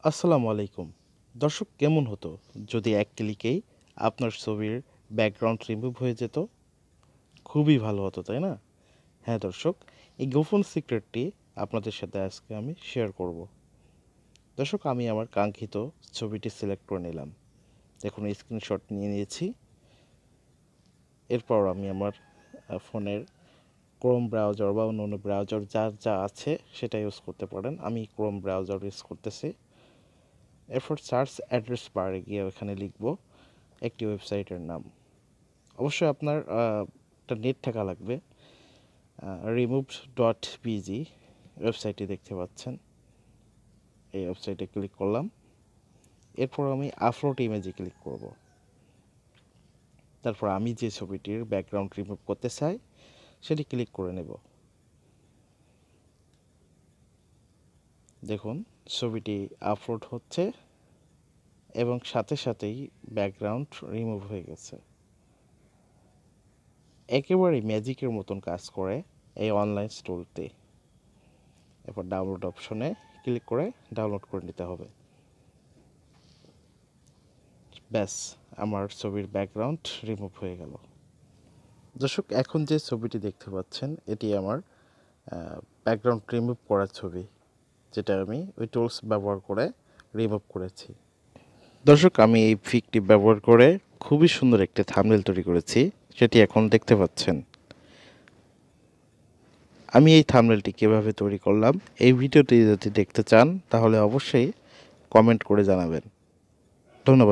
আসসালামু আলাইকুম। দর্শক, কেমন হতো যদি এক ক্লিকেই আপনার ছবির ব্যাকগ্রাউন্ড রিমুভ হয়ে যেত? খুবই ভালো হতো, তাই না? হ্যাঁ দর্শক, এই গোপন সিক্রেটটি আপনাদের সাথে আজকে আমি শেয়ার করব। দর্শক, আমি আমার কাঙ্ক্ষিত ছবিটি সিলেক্ট করে নিলাম। দেখুন, স্ক্রিনশট নিয়ে নিয়েছি। এরপর আমি আমার ফোনের ক্রোম ব্রাউজার বা অন্য ব্রাউজার যার যা আছে সেটা ইউজ করতে পারেন। আমি ক্রোম ব্রাউজার ইউজ করতেছি। এরপর সার্চ অ্যাড্রেস বারে গিয়ে ওখানে লিখব একটি ওয়েবসাইটের নাম। অবশ্যই আপনার একটা নেট থাকা লাগবে। removed.bg ওয়েবসাইটটি দেখতে পাচ্ছেন। এই ওয়েবসাইটে ক্লিক করলাম। এরপর আমি আপলোড ইমেজে ক্লিক করব। তারপর আমি যে ছবিটির ব্যাকগ্রাউন্ড রিমুভ করতে চাই সেটি ক্লিক করে নেব। দেখুন, ছবিটি আপলোড হচ্ছে এবং সাথে সাথেই ব্যাকগ্রাউন্ড রিমুভ হয়ে গেছে। একেবারেই ম্যাজিকের মতন কাজ করে এই অনলাইন টুলটি। এরপর ডাউনলোড অপশনে ক্লিক করে ডাউনলোড করে নিতে হবে। ব্যাস, আমার ছবির ব্যাকগ্রাউন্ড রিমুভ হয়ে গেল। দর্শক, এখন যে ছবিটি দেখতে পাচ্ছেন এটি আমার ব্যাকগ্রাউন্ড রিমুভ করার ছবি, যেটা আমি ওই টুলস ব্যবহার করে রিমুভ করেছি। দর্শক, আমি এই ফিকটি ব্যবহার করে খুবই সুন্দর একটি থাম্বনেল তৈরি করেছি, সেটি এখন দেখতে পাচ্ছেন। আমি এই থাম্বনেলটি কীভাবে তৈরি করলাম, এই ভিডিওটি যদি দেখতে চান তাহলে অবশ্যই কমেন্ট করে জানাবেন। ধন্যবাদ।